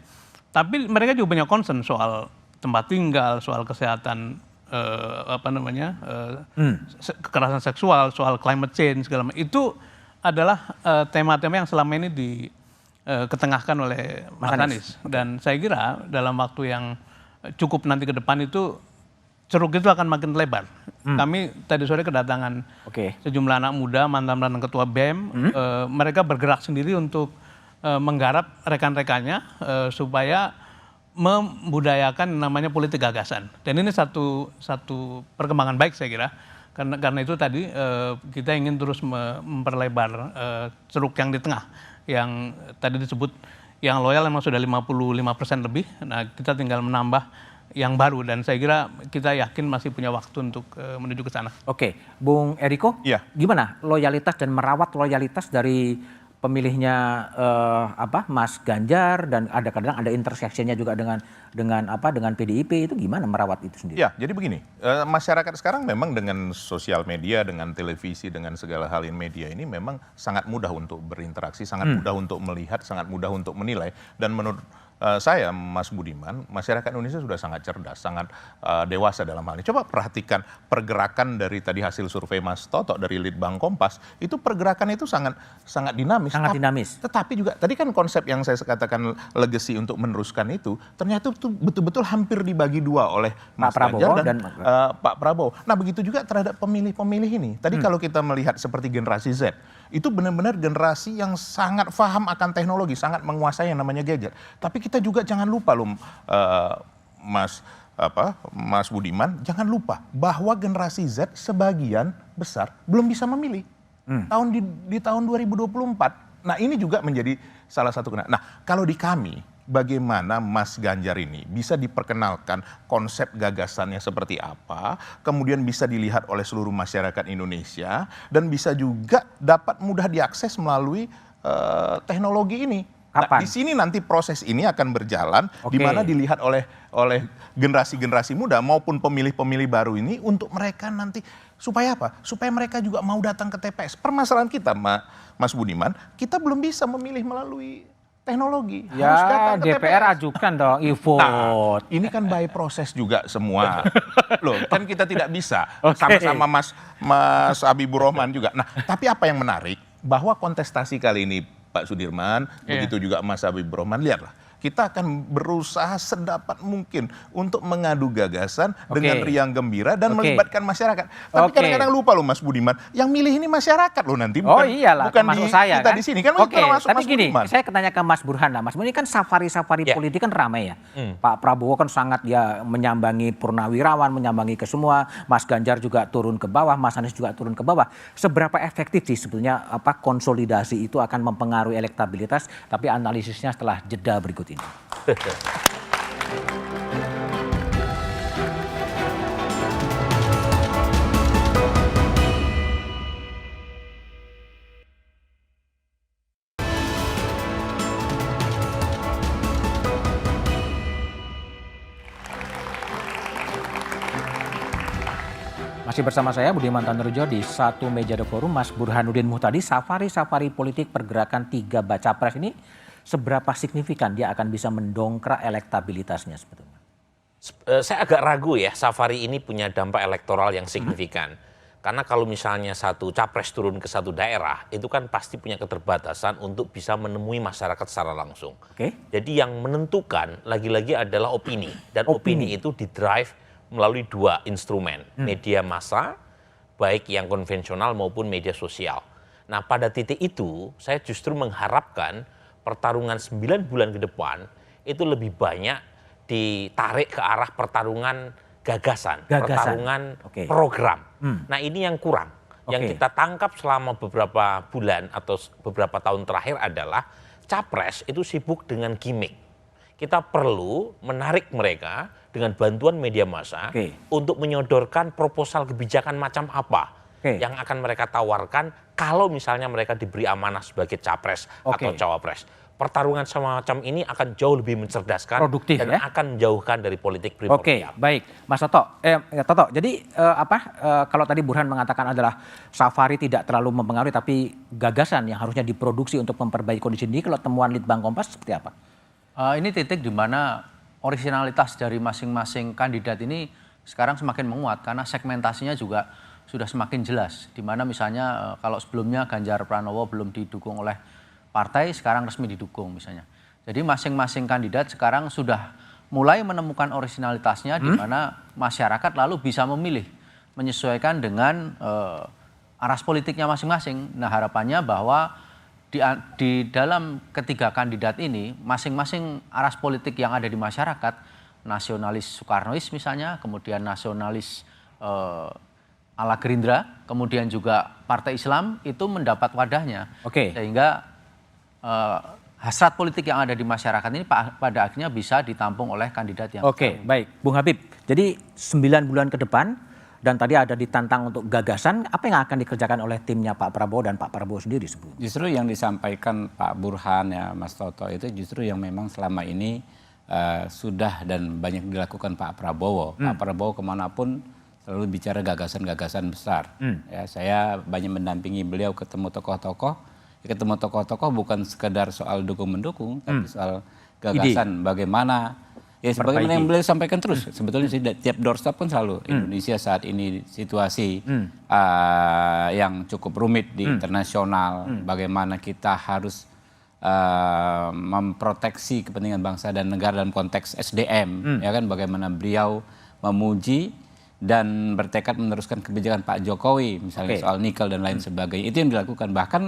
I: Tapi mereka juga punya concern soal tempat tinggal, soal kesehatan, kekerasan seksual, soal climate change segala macam. Itu adalah tema-tema yang selama ini diketengahkan oleh Mas Anies. Dan saya kira dalam waktu yang cukup nanti ke depan itu ceruk itu akan makin lebar. Kami tadi sore kedatangan sejumlah anak muda, mantan ketua BEM, mereka bergerak sendiri untuk menggarap rekan-rekannya supaya membudayakan namanya politik gagasan. Dan ini satu perkembangan baik saya kira. Karena itu tadi kita ingin terus memperlebar ceruk yang di tengah, yang tadi disebut yang loyal memang sudah 55% lebih. Nah kita tinggal menambah yang baru dan saya kira kita yakin masih punya waktu untuk menuju ke sana.
D: Oke, Bung Eriko, gimana loyalitas dan merawat loyalitas dari pemilihnya Mas Ganjar dan kadang ada interseksinya juga dengan PDIP, itu gimana merawat itu sendiri?
H: Ya, jadi begini, masyarakat sekarang memang dengan sosial media, dengan televisi, dengan segala hal media ini memang sangat mudah untuk berinteraksi, sangat mudah untuk melihat, sangat mudah untuk menilai. Dan menurut saya, Mas Budiman, masyarakat Indonesia sudah sangat cerdas, sangat dewasa dalam hal ini. Coba perhatikan pergerakan dari tadi hasil survei Mas Toto dari Litbang Kompas, itu pergerakan itu sangat dinamis.
D: Sangat dinamis.
H: Tetapi juga tadi kan konsep yang saya katakan legacy untuk meneruskan itu, ternyata itu betul-betul hampir dibagi dua oleh Mas Ganjar dan Pak Prabowo. Nah, begitu juga terhadap pemilih-pemilih ini. Tadi kalau kita melihat seperti generasi Z, itu benar-benar generasi yang sangat paham akan teknologi, sangat menguasai yang namanya gadget. Tapi kita juga jangan lupa loh, Mas Budiman, jangan lupa bahwa generasi Z sebagian besar belum bisa memilih di tahun 2024. Nah, ini juga menjadi salah satu kena. Nah, kalau di kami, bagaimana Mas Ganjar ini bisa diperkenalkan konsep gagasannya seperti apa, kemudian bisa dilihat oleh seluruh masyarakat Indonesia, dan bisa juga dapat mudah diakses melalui teknologi ini. Nah, di sini nanti proses ini akan berjalan, di mana dilihat oleh generasi-generasi muda maupun pemilih-pemilih baru ini, untuk mereka nanti supaya apa? Supaya mereka juga mau datang ke TPS. Permasalahan kita, Mas Budiman, kita belum bisa memilih melalui teknologi.
D: Ya, harus DPR TPS. Ajukan dong e-vote.
H: Nah, ini kan by proses juga semua. Loh, kan kita tidak bisa sama-sama Mas Habibur Rahman juga. Nah, tapi apa yang menarik bahwa kontestasi kali ini, Pak Sudirman, begitu juga Mas Habibur Rahman, lihatlah, kita akan berusaha sedapat mungkin untuk mengadu gagasan dengan riang gembira dan melibatkan masyarakat. Tapi kadang-kadang lupa loh Mas Budiman, yang milih ini masyarakat loh nanti, bukan, bukan
D: saya,
H: kita
D: kan?
H: di sini. Kan
D: Tapi Mas gini, saya tanya ke Mas Burhan lah. Mas Burhan ini kan safari politik kan ramai ya. Pak Prabowo kan sangat menyambangi Purnawirawan, menyambangi ke semua. Mas Ganjar juga turun ke bawah, Mas Anies juga turun ke bawah. Seberapa efektif sih sebetulnya konsolidasi itu akan mempengaruhi elektabilitas? Tapi analisisnya setelah jeda berikut ini. Masih bersama saya Budiman Tanurjo di satu meja The Forum. Mas Burhanuddin Muhtadi, safari politik pergerakan 3 baca pres ini seberapa signifikan dia akan bisa mendongkrak elektabilitasnya sebetulnya?
G: Saya agak ragu ya, safari ini punya dampak elektoral yang signifikan. Karena kalau misalnya satu capres turun ke satu daerah, itu kan pasti punya keterbatasan untuk bisa menemui masyarakat secara langsung. Jadi yang menentukan lagi-lagi adalah opini. Dan opini itu didrive melalui 2 instrumen, media massa, baik yang konvensional maupun media sosial. Nah, pada titik itu, saya justru mengharapkan pertarungan 9 bulan ke depan itu lebih banyak ditarik ke arah pertarungan gagasan. Pertarungan program. Nah, ini yang kurang. Yang kita tangkap selama beberapa bulan atau beberapa tahun terakhir adalah capres itu sibuk dengan gimmick. Kita perlu menarik mereka dengan bantuan media massa untuk menyodorkan proposal kebijakan macam apa yang akan mereka tawarkan kalau misalnya mereka diberi amanah sebagai capres atau cawapres. Pertarungan semacam ini akan jauh lebih mencerdaskan, produktif, dan akan menjauhkan dari politik primordial.
D: Baik, Mas Toto. Jadi kalau tadi Burhan mengatakan adalah safari tidak terlalu mempengaruhi, tapi gagasan yang harusnya diproduksi untuk memperbaiki kondisi ini, kalau temuan Litbang Kompas seperti apa?
F: Ini titik di mana originalitas dari masing-masing kandidat ini sekarang semakin menguat karena segmentasinya juga sudah semakin jelas. Di mana misalnya kalau sebelumnya Ganjar Pranowo belum didukung oleh partai, sekarang resmi didukung misalnya. Jadi masing-masing kandidat sekarang sudah mulai menemukan originalitasnya di mana masyarakat lalu bisa memilih, menyesuaikan dengan aras politiknya masing-masing. Nah, harapannya bahwa di dalam ketiga kandidat ini, masing-masing aras politik yang ada di masyarakat, nasionalis Soekarnois misalnya, kemudian nasionalis ala Gerindra, kemudian juga Partai Islam, itu mendapat wadahnya. Sehingga hasrat politik yang ada di masyarakat ini pada akhirnya bisa ditampung oleh kandidat yang
D: baik, Bung Habib. Jadi 9 bulan ke depan dan tadi ada ditantang untuk gagasan, apa yang akan dikerjakan oleh timnya Pak Prabowo dan Pak Prabowo sendiri sebelumnya?
A: Justru yang disampaikan Pak Burhan ya Mas Toto itu justru yang memang selama ini sudah dan banyak dilakukan Pak Prabowo. Pak Prabowo kemanapun selalu bicara gagasan-gagasan besar. Ya, saya banyak mendampingi beliau ketemu tokoh-tokoh. Ketemu tokoh-tokoh bukan sekedar soal dukung-mendukung, tapi soal gagasan bagaimana. Ya sebagaimana yang beliau sampaikan terus, sebetulnya tiap doorstep pun selalu Indonesia saat ini situasi yang cukup rumit di internasional, bagaimana kita harus memproteksi kepentingan bangsa dan negara dalam konteks SDM, ya kan, bagaimana beliau memuji dan bertekad meneruskan kebijakan Pak Jokowi, misalnya soal nikel dan lain sebagainya, itu yang dilakukan. Bahkan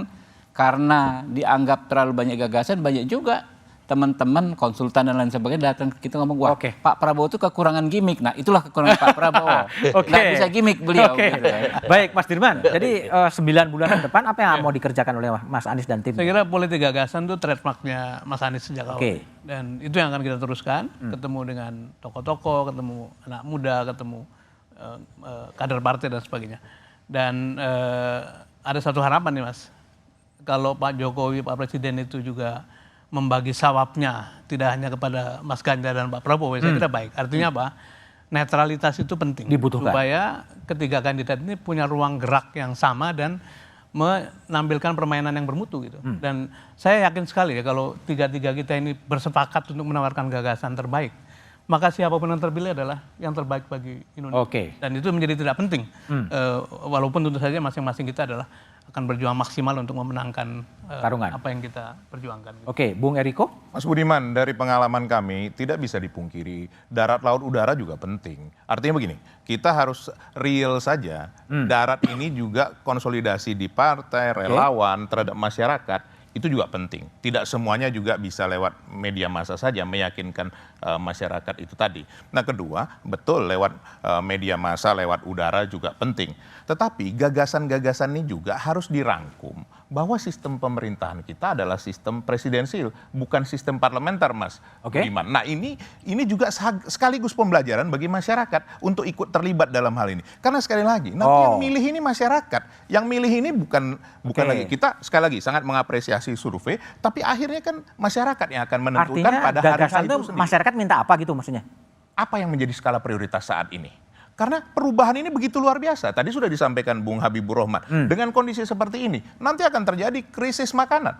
A: karena dianggap terlalu banyak gagasan, banyak juga teman-teman konsultan dan lain sebagainya datang ke kita ngomong, wah Pak Prabowo itu kekurangan gimmick. Nah itulah kekurangan Pak Prabowo. Nggak bisa gimmick beliau. Gitu.
D: Baik Mas Dirman, jadi 9 bulan ke depan apa yang mau dikerjakan oleh Mas Anies dan tim?
I: Saya kira politik gagasan itu trademarknya Mas Anies sejak awal. Dan itu yang akan kita teruskan, ketemu dengan tokoh-tokoh, ketemu anak muda, ketemu kader partai dan sebagainya. Dan ada satu harapan nih Mas, kalau Pak Jokowi, Pak Presiden itu juga membagi sawapnya tidak hanya kepada Mas Ganjar dan Pak Prabowo, saya kira baik. Artinya apa? Netralitas itu penting.
D: Dibutuhkan.
I: Supaya ketiga kandidat ini punya ruang gerak yang sama dan menampilkan permainan yang bermutu gitu. Dan saya yakin sekali ya kalau tiga-tiga kita ini bersepakat untuk menawarkan gagasan terbaik, maka siapapun yang terpilih adalah yang terbaik bagi Indonesia. Dan itu menjadi tidak penting. Walaupun tentu saja masing-masing kita adalah akan berjuang maksimal untuk memenangkan apa yang kita perjuangkan.
D: Bung Eriko?
H: Mas Budiman, dari pengalaman kami tidak bisa dipungkiri darat, laut, udara juga penting. Artinya begini, kita harus real saja. Darat ini juga konsolidasi di partai, relawan, terhadap masyarakat, itu juga penting. Tidak semuanya juga bisa lewat media massa saja meyakinkan masyarakat itu tadi. Nah kedua, betul lewat media massa, lewat udara juga penting. Tetapi gagasan-gagasan ini juga harus dirangkum bahwa sistem pemerintahan kita adalah sistem presidensil, bukan sistem parlementer, Mas Budiman. Nah ini juga sekaligus pembelajaran bagi masyarakat untuk ikut terlibat dalam hal ini. Karena sekali lagi, nanti yang milih ini masyarakat, yang milih ini bukan lagi kita, sekali lagi sangat mengapresiasi survei, tapi akhirnya kan masyarakat yang akan menentukan.
D: Artinya
H: pada hari
D: gagasan itu
H: sendiri.
D: masyarakat minta apa gitu maksudnya?
H: Apa yang menjadi skala prioritas saat ini? Karena perubahan ini begitu luar biasa. Tadi sudah disampaikan Bung Habibur Rahman. Dengan kondisi seperti ini, nanti akan terjadi krisis makanan.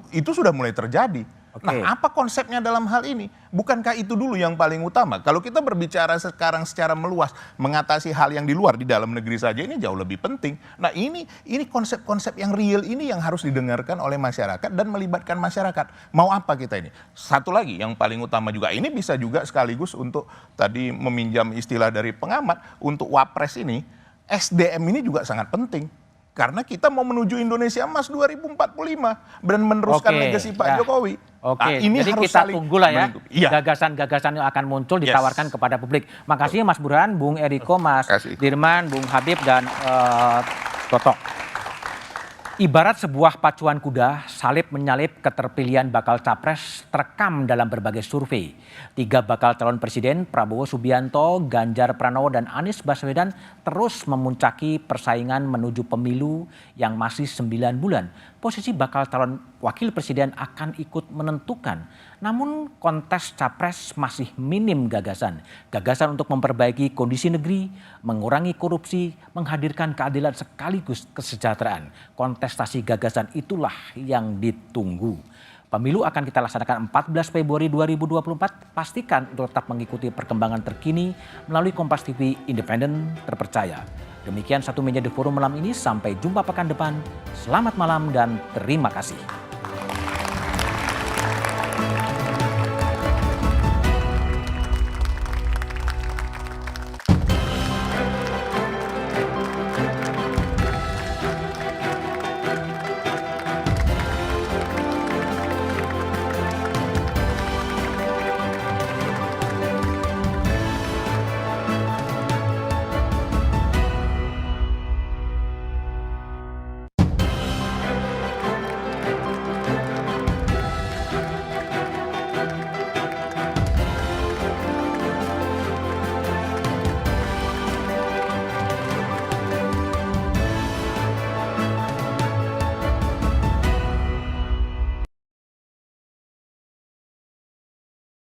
H: Itu sudah mulai terjadi. Nah, apa konsepnya dalam hal ini? Bukankah itu dulu yang paling utama? Kalau kita berbicara sekarang secara meluas, mengatasi hal yang di luar, di dalam negeri saja ini jauh lebih penting. Nah, ini konsep-konsep yang real ini yang harus didengarkan oleh masyarakat dan melibatkan masyarakat. Mau apa kita ini? Satu lagi yang paling utama juga, ini bisa juga sekaligus untuk tadi meminjam istilah dari pengamat, untuk Wapres ini, SDM ini juga sangat penting. Karena kita mau menuju Indonesia Emas 2045 dan meneruskan legasi Pak Jokowi.
D: Ini jadi kita tunggulah ya gagasan-gagasan yang akan muncul ditawarkan kepada publik. Makasih Mas Burhan, Bung Eriko, Mas Dirman, Bung Habib dan Toto. Ibarat sebuah pacuan kuda, salib menyalip keterpilihan bakal capres terekam dalam berbagai survei. 3 bakal calon presiden, Prabowo Subianto, Ganjar Pranowo, dan Anies Baswedan terus memuncaki persaingan menuju pemilu yang masih 9 bulan. Posisi bakal calon wakil presiden akan ikut menentukan. Namun kontes capres masih minim gagasan. Gagasan untuk memperbaiki kondisi negeri, mengurangi korupsi, menghadirkan keadilan sekaligus kesejahteraan. Kontestasi gagasan itulah yang ditunggu. Pemilu akan kita laksanakan 14 Februari 2024. Pastikan untuk tetap mengikuti perkembangan terkini melalui Kompas TV independen terpercaya. Demikian Satu Meja The Forum malam ini. Sampai jumpa pekan depan. Selamat malam dan terima kasih.